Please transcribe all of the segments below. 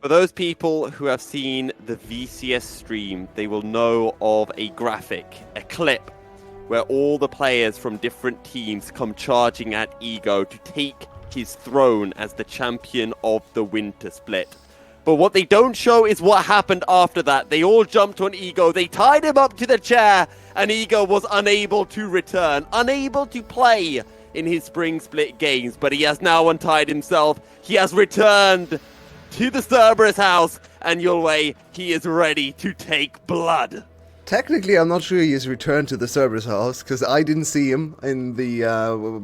For those people who have seen the VCS stream, they will know of a graphic, a clip, where all the players from different teams come charging at Ego to take his throne as the champion of the Winter Split. But what they don't show is what happened after that. They all jumped on Ego, they tied him up to the chair, and Ego was unable to return, unable to play in his Spring Split games, but he has now untied himself. He has returned to the Cerberus house, and Yulwei, he is ready to take blood. Technically, I'm not sure he has returned to the Cerberus house, because I didn't see him in the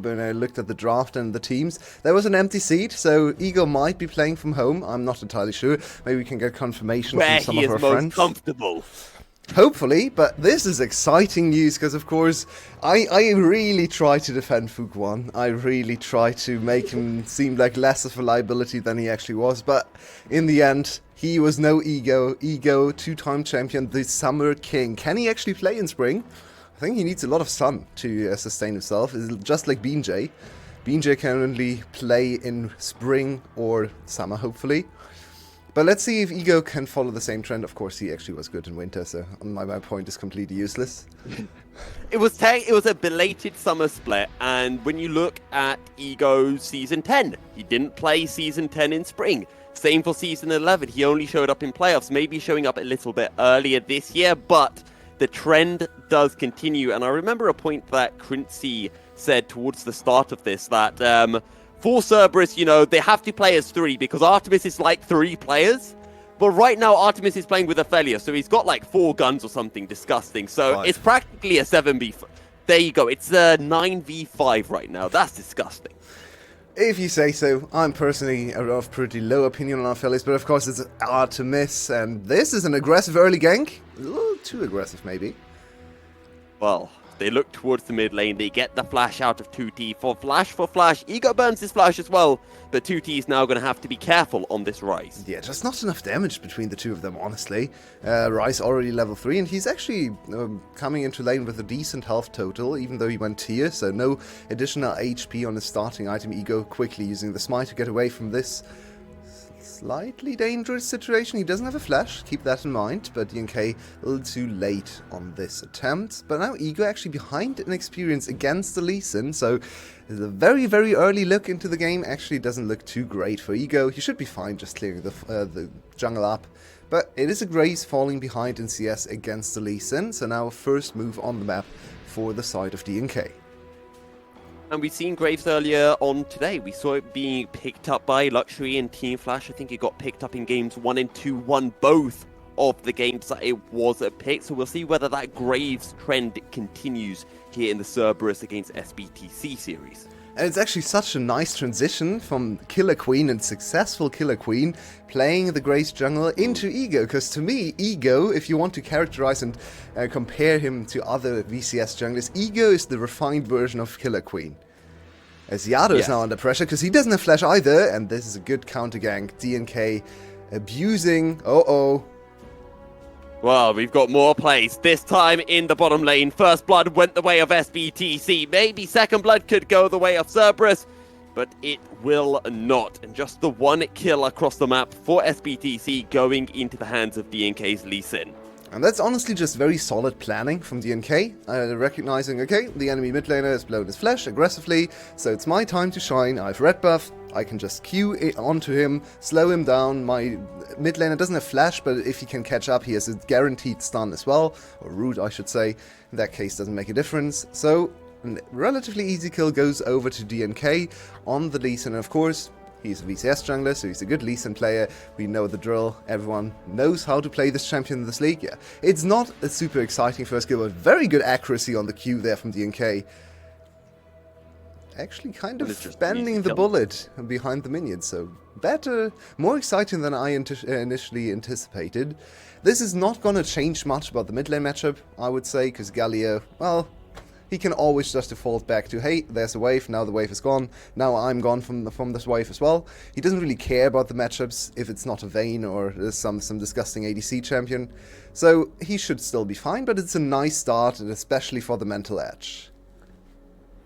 when I looked at the draft and the teams. There was an empty seat, so Ego might be playing from home. I'm not entirely sure. Maybe we can get confirmation Where from some he of our is most friends. comfortable. Hopefully, but this is exciting news because, of course, I really try to defend Fuguan. I really try to make him seem like less of a liability than he actually was, but in the end, he was no Ego. Ego, two-time champion, the Summer King. Can he actually play in spring? I think he needs a lot of sun to sustain himself, just like Beanjay. Beanjay can only play in spring or summer, hopefully. But let's see if Ego can follow the same trend. Of course, he actually was good in winter, so my point is completely useless. It was a belated summer split, and when you look at Ego's Season 10, he didn't play Season 10 in spring. Same for Season 11, he only showed up in playoffs, maybe showing up a little bit earlier this year, but the trend does continue. And I remember a point that Quincy said towards the start of this, that for Cerberus, you know, they have to play as 3 because Artemis is like 3 players. But right now, Artemis is playing with Ophelia, so he's got like 4 guns or something disgusting. So 5. It's practically a 7v. There you go. It's a 9v5 right now. That's disgusting. If you say so. I'm personally of pretty low opinion on Ophelia's, but of course it's Artemis, and this is an aggressive early gank. A little too aggressive, maybe. Well, they look towards the mid lane. They get the flash out of 2T for flash. Ego burns his flash as well, but 2T is now going to have to be careful on this Rise. Yeah, just not enough damage between the two of them, honestly. Rise already level 3, and he's actually coming into lane with a decent health total, even though he went tier, so no additional HP on his starting item. Ego quickly using the smite to get away from this slightly dangerous situation. He doesn't have a flash, keep that in mind, but DNK a little too late on this attempt. But now Ego actually behind in experience against the Lee Sin, so the very, very early look into the game actually doesn't look too great for Ego. He should be fine just clearing the jungle up. But it is a Grace falling behind in CS against the Lee Sin, so now first move on the map for the side of DNK. And we've seen Graves earlier on today. We saw it being picked up by Luxury and Team Flash. I think it got picked up in games 1 and 2, won both of the games that it was picked. So we'll see whether that Graves trend continues here in the Cerberus against SBTC series. And it's actually such a nice transition from Killer Queen and successful Killer Queen playing the Grace jungle into Ego, because to me, Ego, if you want to characterize and compare him to other VCS junglers, Ego is the refined version of Killer Queen. As Yado is now under pressure, because he doesn't have flash either, and this is a good counter gank. DNK abusing, Well, we've got more plays, this time in the bottom lane. First blood went the way of SBTC. Maybe second blood could go the way of Cerberus, but it will not. And just the one kill across the map for SBTC going into the hands of DNK's Lee Sin. And that's honestly just very solid planning from DNK, recognizing, okay, the enemy mid laner has blown his flash aggressively, so it's my time to shine. I have red buff, I can just Q it onto him, slow him down. My mid laner doesn't have flash, but if he can catch up, he has a guaranteed stun as well, or root I should say. In that case, doesn't make a difference. So, a relatively easy kill goes over to DNK on the Lee Sin, and of course, he's a VCS jungler, so he's a good Lee Sin player. We know the drill. Everyone knows how to play this champion in this league. Yeah, it's not a super exciting first kill, but very good accuracy on the Q there from DNK. Actually kind of bending the bullet behind the minions, so better, more exciting than I initially anticipated. This is not going to change much about the mid lane matchup, I would say, because Galio, well, he can always just default back to, hey, there's a wave, now the wave is gone, now I'm gone from this wave as well. He doesn't really care about the matchups if it's not a Vayne or some disgusting ADC champion, so he should still be fine, but it's a nice start, and especially for the mental edge.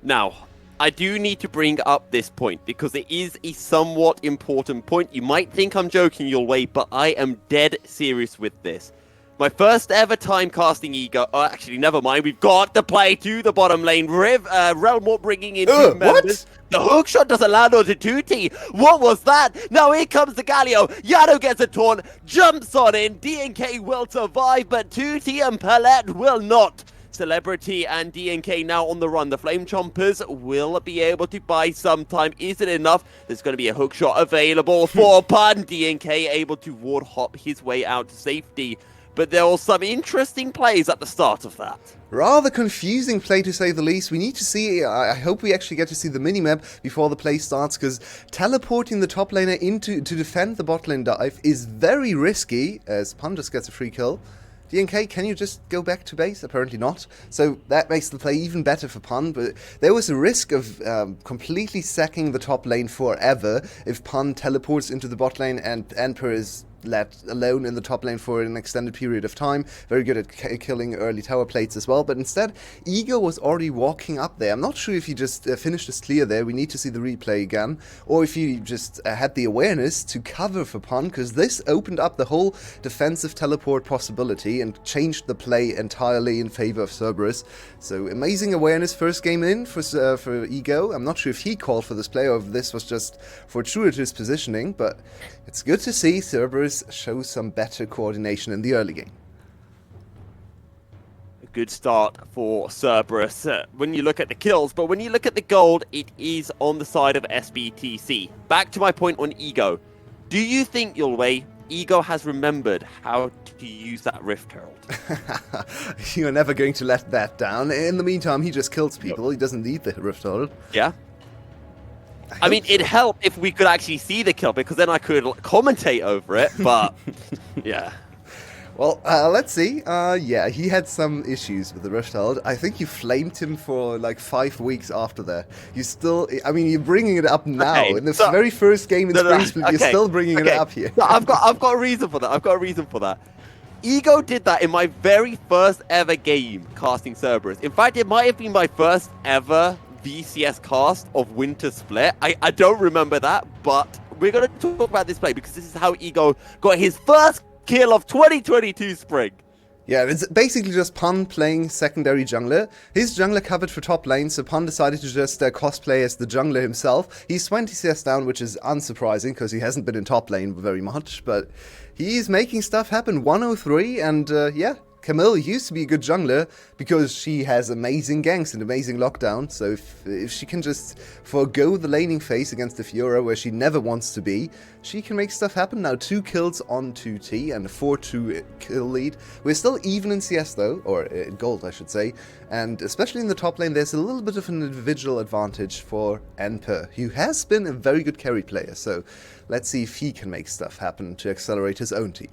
Now, I do need to bring up this point because it is a somewhat important point. You might think I'm joking your way, but I am dead serious with this. My first ever time casting Ego. Oh, actually, never mind. We've got to play to the bottom lane. Realmore bringing in two members. What? The hook shot doesn't land onto Tutti. What was that? Now here comes the Galio. Yano gets a taunt, jumps on in. DNK will survive, but Tutti and Palette will not. Celebrity and DNK now on the run. The Flame Chompers will be able to buy some time. Is it enough? There's going to be a hook shot available for Pun. DNK able to ward hop his way out to safety. But there were some interesting plays at the start of that. Rather confusing play to say the least. We need to see, I hope we actually get to see the minimap before the play starts, because teleporting the top laner to defend the bot lane dive is very risky, as Pun just gets a free kill. DNK, can you just go back to base? Apparently not. So that makes the play even better for Pun, but there was a risk of completely sacking the top lane forever if Pun teleports into the bot lane and Emperor is let alone in the top lane for an extended period of time. Very good at killing early tower plates as well, but instead Ego was already walking up there. I'm not sure if he just finished his clear there. We need to see the replay again, or if he just had the awareness to cover for Pun, because this opened up the whole defensive teleport possibility and changed the play entirely in favor of Cerberus. So amazing awareness first game in for Ego. I'm not sure if he called for this play or if this was just fortuitous positioning, but it's good to see Cerberus show some better coordination in the early game. A good start for Cerberus when you look at the kills, but when you look at the gold, it is on the side of SBTC. Back to my point on Ego. Do you think, Yulwei, Ego has remembered how to use that Rift Herald? You're never going to let that down. In the meantime, he just kills people. He doesn't need the Rift Herald. Yeah. I mean, it'd help if we could actually see the kill, because then I could commentate over it, but yeah. Well, let's see. Yeah, he had some issues with the Rift Herald. I think you flamed him for like 5 weeks after that. You still, I mean, you're bringing it up now. Okay, in the very first game in Spring Split, okay, you're still bringing it up here. No, I've got a reason for that. I've got a reason for that. Ego did that in my very first ever game casting Cerberus. In fact, it might have been my first ever VCS cast of Winter Split. I don't remember that, but we're going to talk about this play because this is how Ego got his first kill of 2022 Spring. Yeah, it's basically just Pun playing secondary jungler. His jungler covered for top lane, so Pun decided to just cosplay as the jungler himself. He's 20 CS down, which is unsurprising because he hasn't been in top lane very much, but he's making stuff happen. 103, and yeah. Camille used to be a good jungler because she has amazing ganks and amazing lockdown, so if she can just forego the laning phase against the Fiora where she never wants to be, she can make stuff happen. Now 2 kills on 2T and a 4-2 kill lead. We're still even in CS though, or in gold I should say, and especially in the top lane there's a little bit of an individual advantage for Enper, who has been a very good carry player, so let's see if he can make stuff happen to accelerate his own team.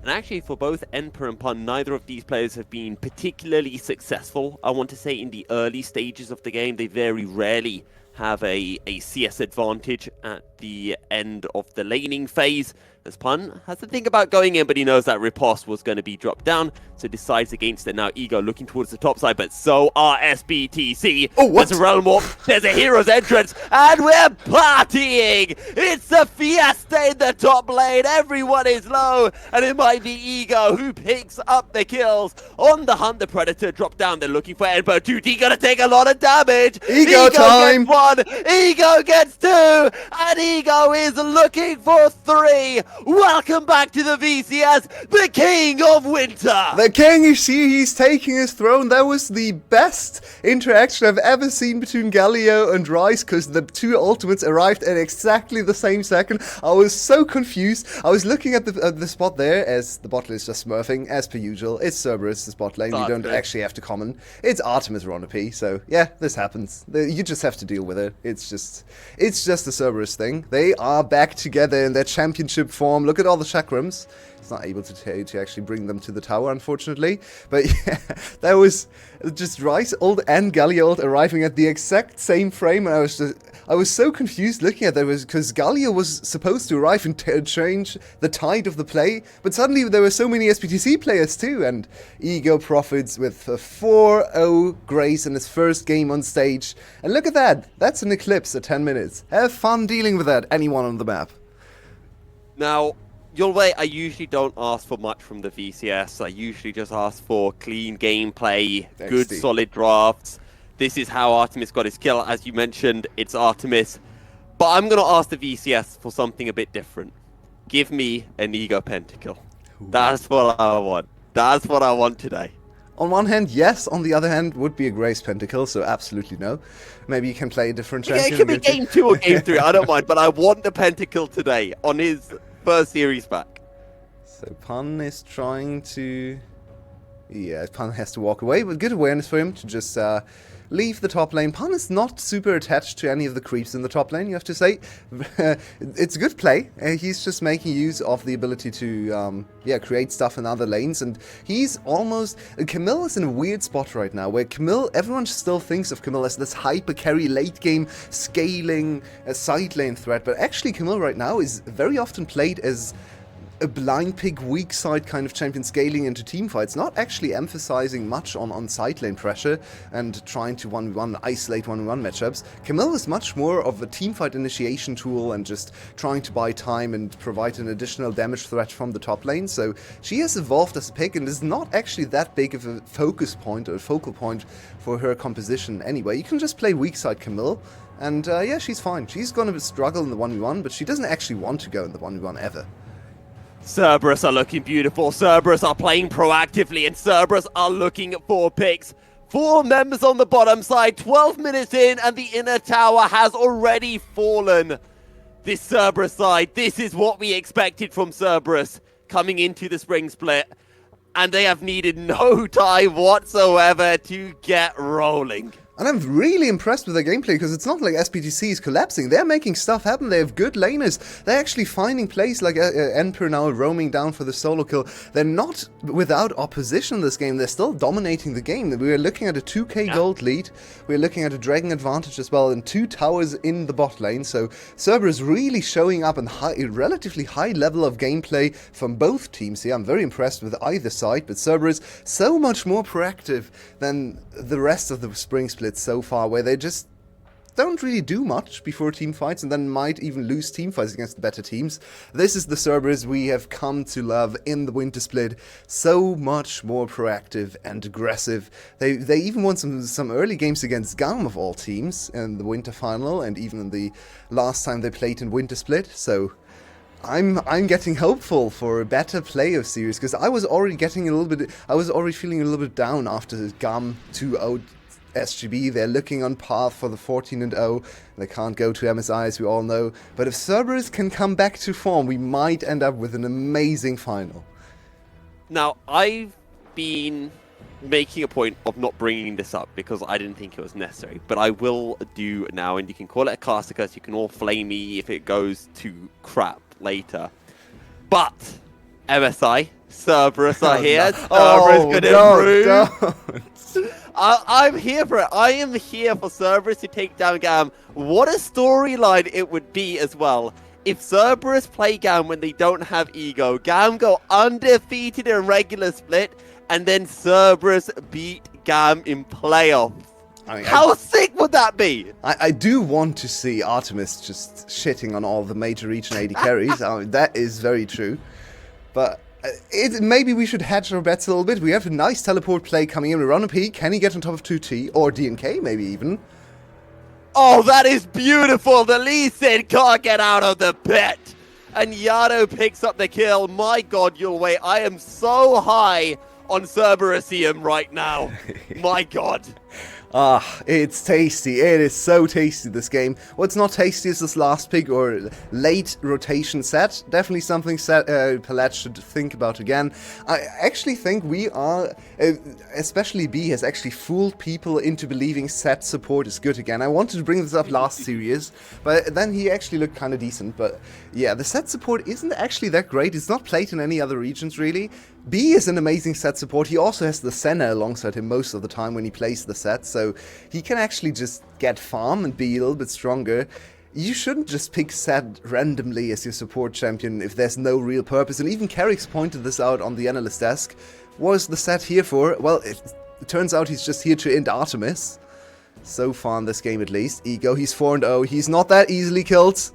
And actually, for both Emperor and Pun, neither of these players have been particularly successful. I want to say in the early stages of the game, they very rarely have a CS advantage at the end of the laning phase. As Pun has to think about going in, but he knows that riposte was going to be dropped down, so decides against it. Now Ego looking towards the top side, but so are SBTC. Oh, what? There's a realm warp, there's a hero's entrance, and we're partying! It's a fiesta in the top lane, everyone is low, and it might be Ego who picks up the kills. On the hunt, the Predator dropped down, they're looking for Emperor. 2T gonna take a lot of damage. Ego time! Gets 1, Ego gets 2, and Ego is looking for 3. Welcome back to the VCS, the King of Winter! The King, you see, he's taking his throne. That was the best interaction I've ever seen between Galio and Rice, because the 2 ultimates arrived at exactly the same second. I was so confused. I was looking at the spot there, as the bot lane is just smurfing, as per usual. It's Cerberus, the bot lane. You don't actually have to comment. It's Artemis Ronopi, so yeah, this happens. You just have to deal with it. It's just a Cerberus thing. They are back together in their championship form. Look at all the chakrams. It's not able to actually bring them to the tower, unfortunately. But yeah, that was just Rice ult and Galio ult arriving at the exact same frame, and I was so confused looking at that because Galio was supposed to arrive and change the tide of the play, but suddenly there were so many SBTC players too, and Ego profits with a 4-0 grace in his first game on stage. And look at that, that's an Eclipse at 10 minutes. Have fun dealing with that, anyone on the map. Now, you'll wait, I usually don't ask for much from the VCS. I usually just ask for clean gameplay, good solid drafts. This is how Artemis got his kill. As you mentioned, it's Artemis. But I'm going to ask the VCS for something a bit different. Give me an Ego Pentakill. That's what I want. That's what I want today. On one hand, yes. On the other hand, would be a Grace Pentakill, so absolutely no. Maybe you can play a different champion. Yeah, it could be game 2 or game 3. I don't mind, but I want the Pentakill today on his first series back. So Pun is trying to... Yeah, Pun has to walk away, but good awareness for him to just leave the top lane. Pun is not super attached to any of the creeps in the top lane, you have to say. It's good play. He's just making use of the ability to create stuff in other lanes, and he's almost... Camille is in a weird spot right now, where Camille, everyone still thinks of Camille as this hyper carry late game scaling side lane threat, but actually Camille right now is very often played as a blind pick, weak side kind of champion scaling into team fights, not actually emphasizing much on side lane pressure and trying to 1v1 isolate 1v1 matchups. Camille is much more of a team fight initiation tool and just trying to buy time and provide an additional damage threat from the top lane. So she has evolved as a pick and is not actually that big of a focus point or a focal point for her composition anyway. You can just play weak side Camille. And yeah, she's fine. She's going to struggle in the 1v1, but she doesn't actually want to go in the 1v1 ever. Cerberus are looking beautiful. Cerberus are playing proactively, and Cerberus are looking for picks. 4 members on the bottom side, 12 minutes in, and the inner tower has already fallen. This Cerberus side, this is what we expected from Cerberus coming into the spring split, and they have needed no time whatsoever to get rolling. And I'm really impressed with their gameplay, because it's not like SBTC is collapsing. They're making stuff happen. They have good laners. They're actually finding plays like Emperor now roaming down for the solo kill. They're not without opposition in this game. They're still dominating the game. We're looking at a 2k gold lead. We're looking at a dragon advantage as well, and 2 towers in the bot lane. So Cerberus really showing up in a relatively high level of gameplay from both teams here. I'm very impressed with either side, but Cerberus so much more proactive than the rest of the spring split so far, where they just don't really do much before team fights and then might even lose team fights against the better teams. This is the Cerberus we have come to love in the winter split. So much more proactive and aggressive. They even won some early games against GAM of all teams in the winter final, and even in the last time they played in winter split. So I'm getting hopeful for a better playoff series, because I was already feeling a little bit down after GAM 2-0 SGB. They're looking on path for the 14-0. They can't go to MSI, as we all know. But if Cerberus can come back to form, we might end up with an amazing final. Now, I've been making a point of not bringing this up because I didn't think it was necessary, but I will do now, and you can call it a Casticus. You can all flame me if it goes to crap later. But MSI, Cerberus are here. Cerberus could improve. I'm here for it. I am here for Cerberus to take down GAM. What a storyline it would be as well. If Cerberus play GAM when they don't have Ego, GAM go undefeated in regular split, and then Cerberus beat GAM in playoffs. I mean, how sick would that be? I do want to see Artemis just shitting on all the major region AD carries. I mean, that is very true. But maybe we should hedge our bets a little bit. We have a nice teleport play coming in. We run a P. Can he get on top of 2T or DNK maybe even? Oh, that is beautiful. The Lee Sin can't get out of the pit. And Yano picks up the kill. My God, you'll wait. I am so high on Cerberusium right now. My God. Ah, it's tasty. It is so tasty, this game. What's not tasty is this last pick or late rotation set. Definitely something Palette should think about again. I actually think we are, especially B, has actually fooled people into believing set support is good again. I wanted to bring this up last series, but then he actually looked kind of decent. But yeah, the set support isn't actually that great. It's not played in any other regions, really. B is an amazing set support. He also has the Senna alongside him most of the time when he plays the set, so he can actually just get farm and be a little bit stronger. You shouldn't just pick Set randomly as your support champion if there's no real purpose, and even Carrick's pointed this out on the analyst desk. What is the Set here for? Well, it turns out he's just here to end Artemis. So far in this game at least. Ego, he's 4-0, he's not that easily killed.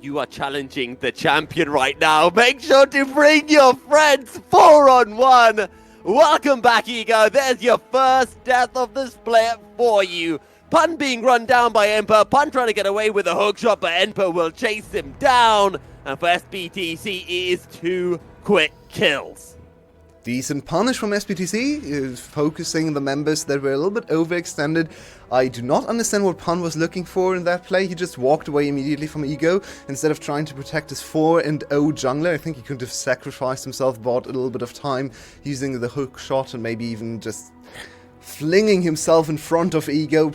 You are challenging the champion right now. Make sure to bring your friends 4-on-1. Welcome back, Ego. There's your first death of the split for you. Pun being run down by Emperor. Pun trying to get away with a hook shot, but Emperor will chase him down. And for SBTC, it is 2 quick kills. Decent punish from SBTC, focusing the members that were a little bit overextended. I do not understand what Pun was looking for in that play. He just walked away immediately from Ego instead of trying to protect his 4-0 jungler. I think he could have sacrificed himself, bought a little bit of time using the hook shot and maybe even just flinging himself in front of Ego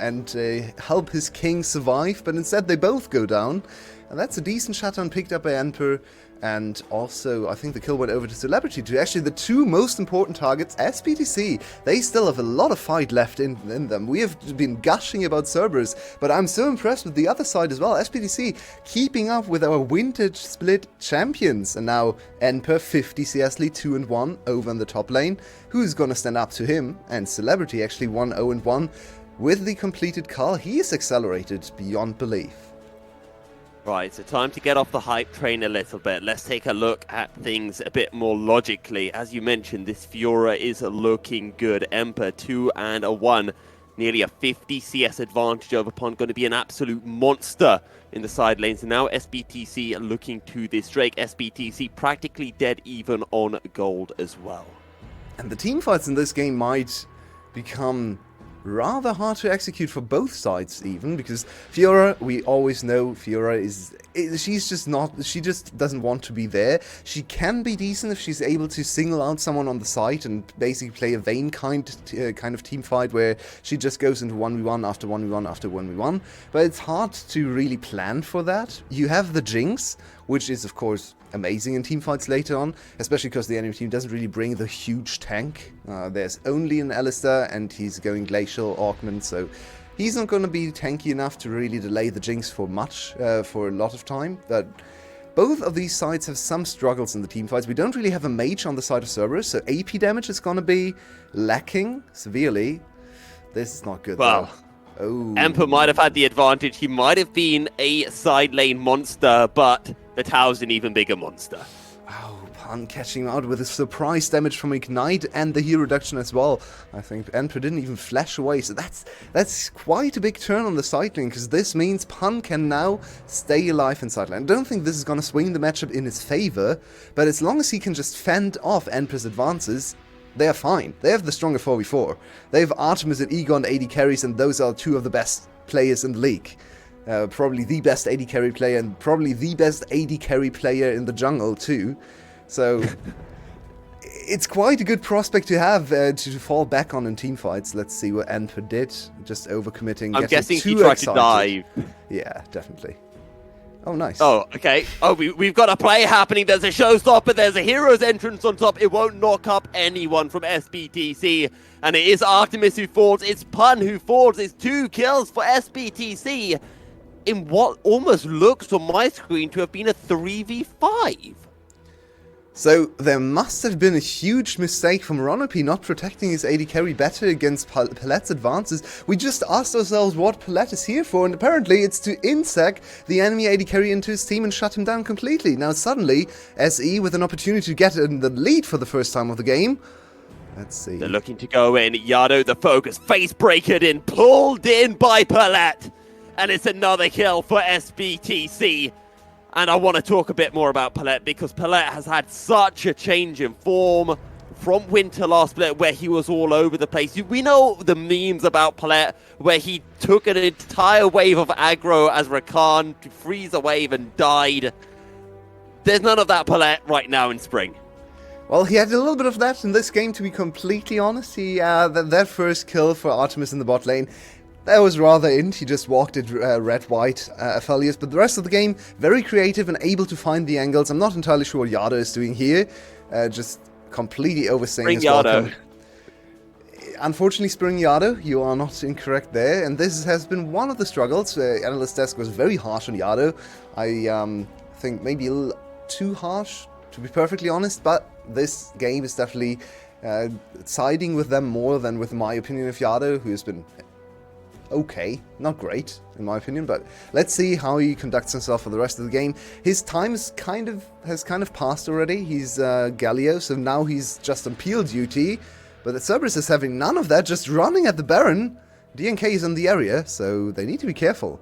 and help his king survive. But instead they both go down. And that's a decent shutdown picked up by Emperor. And also, I think the kill went over to Celebrity, to actually the 2 most important targets. SBTC, they still have a lot of fight left in them. We have been gushing about Cerberus, but I'm so impressed with the other side as well. SBTC keeping up with our vintage split champions. And now Emperor 50 CS lead 2-1 over in the top lane. Who's gonna stand up to him? And Celebrity actually 1-0-1. With the completed cull, he is accelerated beyond belief. Right, so time to get off the hype train a little bit. Let's take a look at things a bit more logically. As you mentioned, this Fiora is looking good. Emperor 2-1, nearly a 50 CS advantage over Pond. Going to be an absolute monster in the side lanes. And now SBTC looking to this Drake. SBTC practically dead even on gold as well. And the teamfights in this game might become rather hard to execute for both sides even, because Fiora, we always know Fiora she just doesn't want to be there. She can be decent if she's able to single out someone on the side and basically play a Vayne kind of team fight where she just goes into 1v1 after 1v1 after 1v1, but it's hard to really plan for that. You have the Jinx, which is of course amazing in teamfights later on, especially because the enemy team doesn't really bring the huge tank. There's only an Alistair and he's going Glacial Augment, so he's not going to be tanky enough to really delay the Jinx for a lot of time. But both of these sides have some struggles in the teamfights. We don't really have a mage on the side of Cerberus, so AP damage is going to be lacking severely. This is not good. Well, oh. Emperor might have had the advantage. He might have been a side lane monster, but the Tao's an even bigger monster. Oh, Pun catching him out with a surprise damage from Ignite and the heal reduction as well. I think Emperor didn't even flash away, so that's quite a big turn on the side lane, because this means Pun can now stay alive in side lane. I don't think this is going to swing the matchup in his favor, but as long as he can just fend off Emperor's advances, they are fine. They have the stronger 4v4. They have Artemis and Egon AD carries, and those are 2 of the best players in the league. Probably the best AD carry player and probably the best AD carry player in the jungle too. So it's quite a good prospect to have to fall back on in teamfights. Let's see what Emperor did. Just overcommitting. I'm guessing he tried to dive. Yeah, definitely. Oh, nice. Oh, okay. Oh, we've got a play happening. There's a showstopper. There's a hero's entrance on top. It won't knock up anyone from SBTC. And it is Artemis who falls. It's Pun who falls. It's 2 kills for SBTC in what almost looks on my screen to have been a 3v5. So there must have been a huge mistake from Ronopi not protecting his AD carry better against Palette's advances. We just asked ourselves what Palette is here for, and apparently it's to insec the enemy AD carry into his team and shut him down completely. Now suddenly, SE with an opportunity to get in the lead for the first time of the game. Let's see. They're looking to go in. Yado, the focus, face breakered in, pulled in by Palette. And it's another kill for SBTC. And I want to talk a bit more about Palette, because Palette has had such a change in form from winter last split, where he was all over the place. We know the memes about Palette, where he took an entire wave of aggro as Rakan to freeze a wave and died. There's none of that Palette right now in spring. Well, he had a little bit of that in this game, to be completely honest. That first kill for Artemis in the bot lane That was rather int. He just walked it red-white Aphelios, but the rest of the game, very creative and able to find the angles. I'm not entirely sure what Yado is doing here. Just completely overstaying his welcome. Unfortunately, Spring Yado, you are not incorrect there, and this has been one of the struggles. Analyst Desk was very harsh on Yado. I think maybe a little too harsh, to be perfectly honest, but this game is definitely siding with them more than with my opinion of Yado, who has been okay, not great in my opinion, but let's see how he conducts himself for the rest of the game. His time has kind of passed already. He's Galio, so now he's just on peel duty. But the Cerberus is having none of that, just running at the Baron. DNK is in the area, so they need to be careful.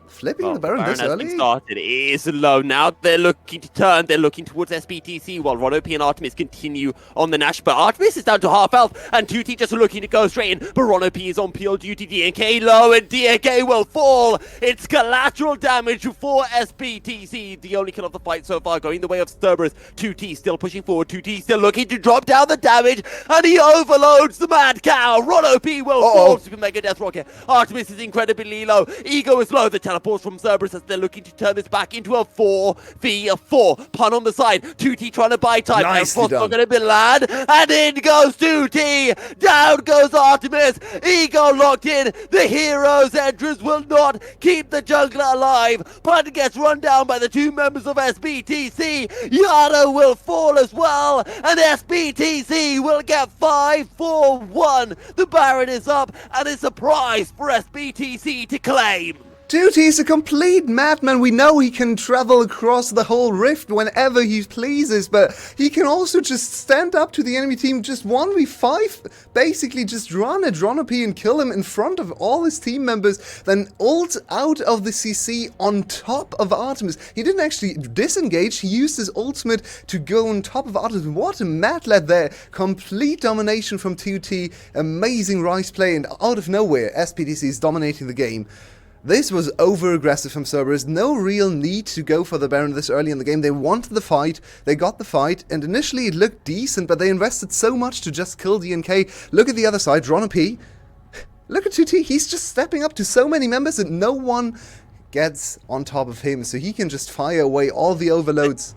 Flipping the Baron this early? Started. It is low. Now they're looking to turn. They're looking towards SBTC while Ronop and Artemis continue on the Nash. But Artemis is down to half health, and Tutti just looking to go straight in. But Ronop is on peel duty. DNK low, and DNK will fall. It's collateral damage for SBTC. The only kill of the fight so far going the way of Cerberus. Tutti still pushing forward. Tutti still looking to drop down the damage, and he overloads the Mad Cow. Ronop will fall. Super Mega Death Rocket. Artemis is incredibly low. Ego is low. The teleport from Cerberus as they're looking to turn this back into a 4v4. Pun on the side. Tutti trying to buy time. Nicely done. Not going to be lad. And in goes Tutti. Down goes Artemis. Ego locked in. The hero's entrance will not keep the jungler alive. Pun gets run down by the two members of SBTC. Yado will fall as well. And SBTC will get 5-4-1. The Baron is up. And it's a prize for SBTC to claim. Duty is a complete madman. We know he can travel across the whole rift whenever he pleases, but he can also just stand up to the enemy team, just 1v5, basically just run at Ronop and kill him in front of all his team members, then ult out of the CC on top of Artemis. He didn't actually disengage, he used his ultimate to go on top of Artemis. What a mad lad there. Complete domination from 2T, amazing Rice play, and out of nowhere, SPDC is dominating the game. This was over-aggressive from Cerberus. No real need to go for the Baron this early in the game. They wanted the fight, they got the fight, and initially it looked decent, but they invested so much to just kill DNK. Look at the other side, Ronop. Look at 2T, he's just stepping up to so many members and no one gets on top of him, so he can just fire away all the overloads.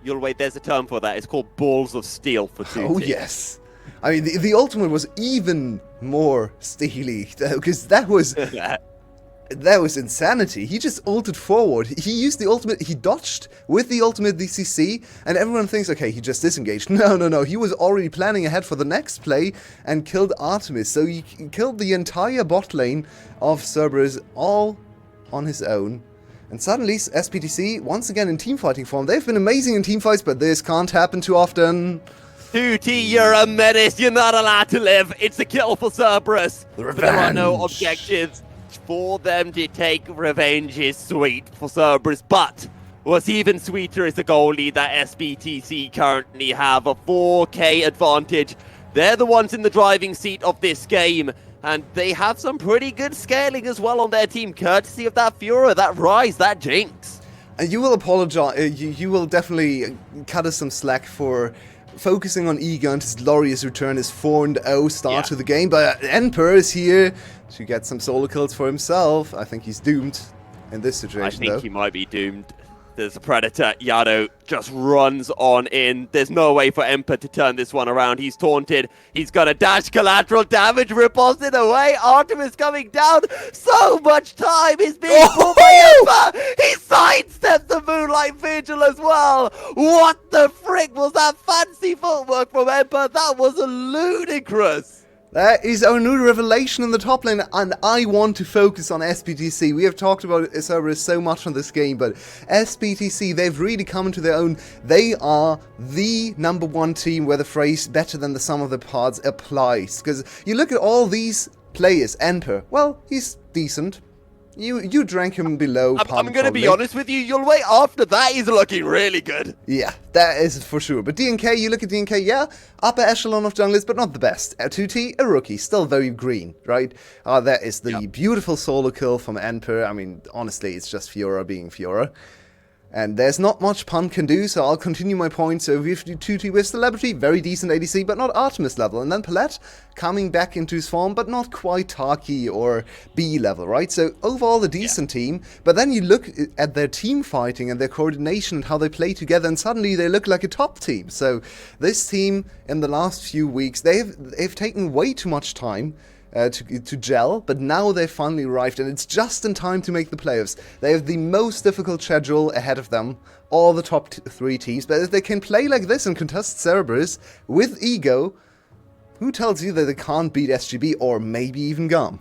You'll wait, there's a term for that. It's called balls of steel for 2T. Oh, yes. I mean, the ultimate was even more steely, because that was... That was insanity. He just ulted forward. He used the ultimate, he dodged with the ultimate DCC, and everyone thinks, okay, he just disengaged. No. He was already planning ahead for the next play and killed Artemis. So he killed the entire bot lane of Cerberus all on his own. And suddenly, SPTC, once again in teamfighting form. They've been amazing in teamfights, but this can't happen too often. 2T, you're a menace. You're not allowed to live. It's a kill for Cerberus. Revenge. But there are no objectives. For them to take revenge is sweet for Cerberus, but what's even sweeter is the goalie that SBTC currently have, a 4K advantage. They're the ones in the driving seat of this game, and they have some pretty good scaling as well on their team, courtesy of that Fura, that Rise, that Jinx. And you will apologize, you will definitely cut us some slack for focusing on Ego and his glorious return, his 4-0 start to the game, but Emperor is here to get some solo kills for himself. I think he's doomed in this situation, I think he might be doomed. There's a Predator. Yado just runs on in. There's no way for Emperor to turn this one around. He's taunted. He's got a dash collateral damage. Ripples it away. Artemis coming down. So much time is being pulled by Emperor. He sidestepped the Moonlight Vigil as well. What the frick was that fancy footwork from Emperor? That was ludicrous. That is our new revelation in the top lane, and I want to focus on SBTC. We have talked about Cerberus so much on this game, but SBTC, they've really come into their own. They are the #1 team where the phrase better than the sum of the parts applies. Because you look at all these players, Emperor, well, he's decent. You drank him below. I'm going to be honest with you. You'll wait after that. He's looking really good. Yeah, that is for sure. But DNK, you look at DNK, yeah, upper echelon of junglers, but not the best. 2T, a rookie, still very green, right? That is the beautiful solo kill from Emperor. I mean, honestly, it's just Fiora being Fiora. And there's not much Pun can do, so I'll continue my point. So we have 2T with Celebrity, very decent ADC, but not Artemis level. And then Palette coming back into his form, but not quite Taki or B level, right? So overall a decent team, but then you look at their team fighting and their coordination and how they play together, and suddenly they look like a top team. So this team in the last few weeks, they've taken way too much time to gel, but now they've finally arrived, and it's just in time to make the playoffs. They have the most difficult schedule ahead of them, all the top 3 teams, but if they can play like this and contest Cerberus with ego, who tells you that they can't beat SGB or maybe even GUM?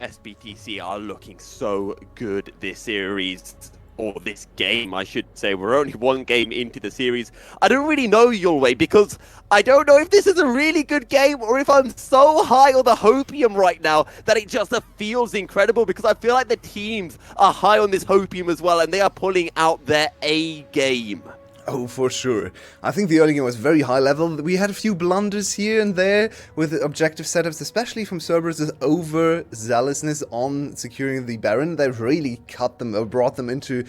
SBTC are looking so good this series. Or this game, I should say. We're only 1 game into the series. I don't really know Yulway, because I don't know if this is a really good game or if I'm so high on the hopium right now that it just feels incredible, because I feel like the teams are high on this hopium as well, and they are pulling out their A game. Oh, for sure. I think the early game was very high level. We had a few blunders here and there with the objective setups, especially from Cerberus' overzealousness on securing the Baron. They really cut them or brought them into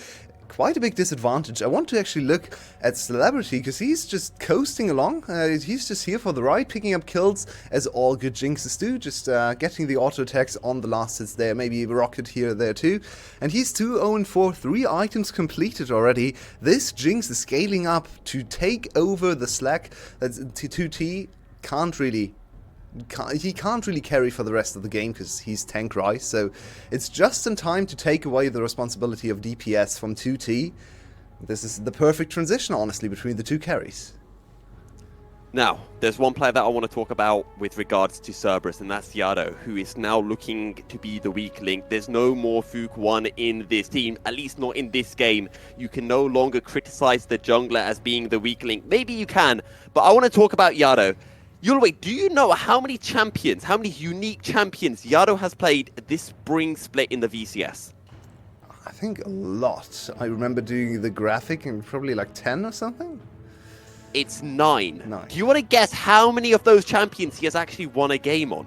quite a big disadvantage. I want to actually look at Celebrity, because he's just coasting along. He's just here for the ride, picking up kills as all good Jinxes do, just getting the auto attacks on the last hits there, maybe a rocket here or there too. And he's 2-0-4, 3 items completed already. This Jinx is scaling up to take over the slack. That's 2T he can't really carry for the rest of the game because he's tank Rice, so it's just in time to take away the responsibility of DPS from 2T. This is the perfect transition, honestly, between the 2 carries. Now, there's one player that I want to talk about with regards to Cerberus, and that's Yado, who is now looking to be the weak link. There's no more Fook 1 in this team, at least not in this game. You can no longer criticize the jungler as being the weak link. Maybe you can, but I want to talk about Yado. Yulway, do you know how many champions, how many unique champions Yado has played this spring split in the VCS? I think a lot. I remember doing the graphic and probably like 10 or something. It's 9. 9. Do you want to guess how many of those champions he has actually won a game on?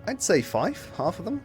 I'd say 5, half of them.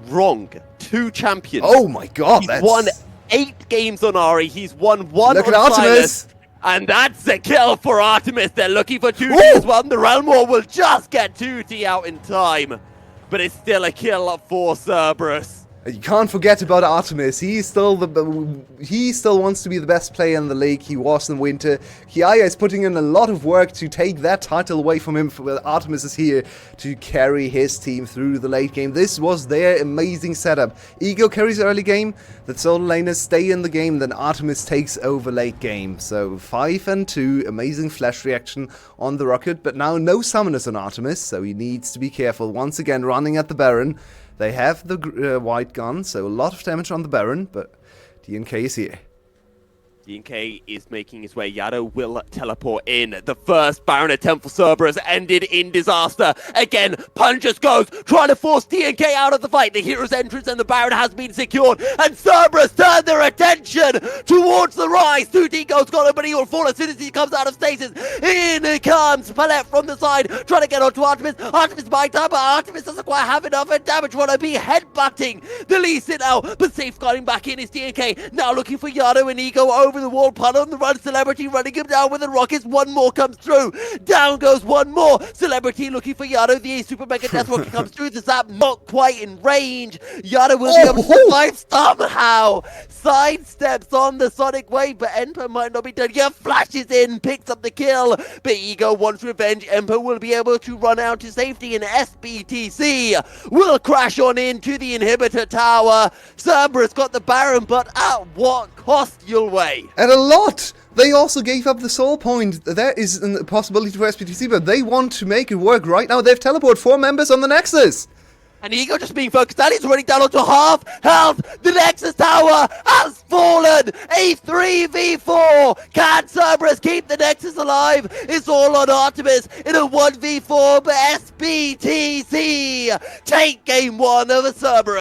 Wrong. 2 champions. Oh my god, He's won 8 games on Ari. He's won 1 Look on at Artemis. Silas. And that's a kill for Artemis. They're looking for 2T as well. The Realm War will just get 2T out in time. But it's still a kill for Cerberus. You can't forget about Artemis. He still wants to be the best player in the league. He was in winter. Kiaya is putting in a lot of work to take that title away from him. Artemis is here to carry his team through the late game. This was their amazing setup. Ego carries early game. The solo laners stay in the game. Then Artemis takes over late game. So 5 and 2. Amazing flash reaction on the rocket. But now no summoners on Artemis. So he needs to be careful. Once again running at the Baron. They have the white gun, so a lot of damage on the Baron, but DNK is here. DNK is making his way. Yado will teleport in. The first Baron attempt for Cerberus ended in disaster. Again, Pun just goes, trying to force DNK out of the fight. The hero's entrance and the Baron has been secured. And Cerberus turn their attention towards the rise. 2D goes got him, but he will fall as soon as he comes out of stasis. In comes Palette from the side, trying to get onto Artemis. Artemis might die, but Artemis doesn't quite have enough damage. Wanna be headbutting the Lee Sin now, but safeguarding back in is DNK. Now looking for Yado and Ego over the wall. Pun on the run. Celebrity running him down with the rockets. One more comes through. Down goes one more. Celebrity looking for Yado. The super mega death rocket comes through. The zap not quite in range. Yado will be able to survive somehow. Sidesteps on the sonic wave, but Emperor might not be done. Yeah, flashes in, picks up the kill. But Ego wants revenge. Emperor will be able to run out to safety, and SBTC will crash on into the inhibitor tower. Cerberus got the Baron, but at what cost, Yulway? And a lot! They also gave up the soul point. There is a possibility for SBTC, but they want to make it work right now. They've teleported 4 members on the Nexus. And Ego just being focused on, he's running down onto half health. The Nexus Tower has fallen. A 3v4. Can Cerberus keep the Nexus alive? It's all on Artemis in a 1v4, but SBTC take game 1 over Cerberus.